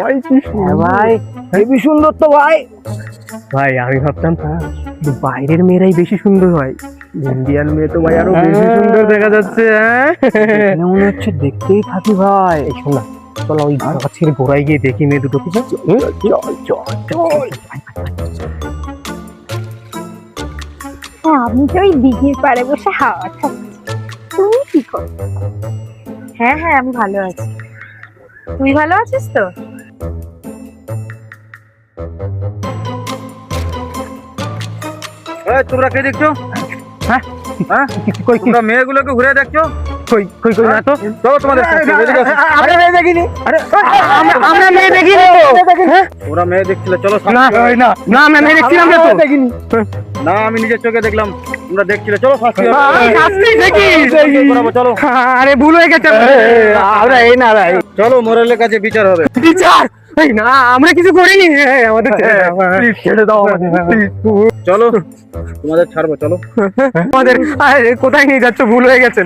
ভাই কি সুন্দর। ভাই হেবি সুন্দর তো ভাই। ভাই আমি ভাবতাম বাইরের মেয়েরাই বেশি সুন্দর হয়, ইন্ডিয়ান মেয়ে তো ভাই আরো বেশি সুন্দর দেখা যাচ্ছে। হ্যাঁ মনে হচ্ছে দেখতেই থাকি ভাই। এই শোন না, চলো ওই গাছের গোড়ায় গিয়ে দেখি মেয়ে দুটো কিছু। আমি তো ওই দিঘির পাড়ে বসে হাওয়া খাচ্ছি। তুমি কি করছো? হ্যাঁ হ্যাঁ, আমি ভালো আছি। তুই ভালো আছিস তো? তোমরা কে দেখছো? হ্যাঁ হ্যাঁ কই তোমরা মেয়েগুলোকে ঘুরে দেখছো? কই কই কই না তো। চলো তোমাদের সাথে, এদিকে আসো। আমরা মেয়ে দেখিনি। আরে আমরা মেয়ে দেখিনি। তোমরা মেয়ে দেখছিলে, চলো না সাক্ষী না না আমরা মেয়ে দেখছিলাম না তো। দেখিনি। না, আমি নিজের চোখে দেখলাম তোমরা দেখছিলে। চলো সাক্ষী শাস্তি দেখি। করাবো, চলো আরে ভুল হয়ে গেছে। আমরা এই না ভাই চলো, মোরালের কাছে বিচার হবে। বিচার। এই না আমরা কিছু করিনি। আমাদের প্লিজ ছেড়ে দাও আমাদের। চলো তোমাদের ছাড়বো, চলো। আমাদের কোথায় নিয়ে যাচ্ছ? ভুল হয়ে গেছে।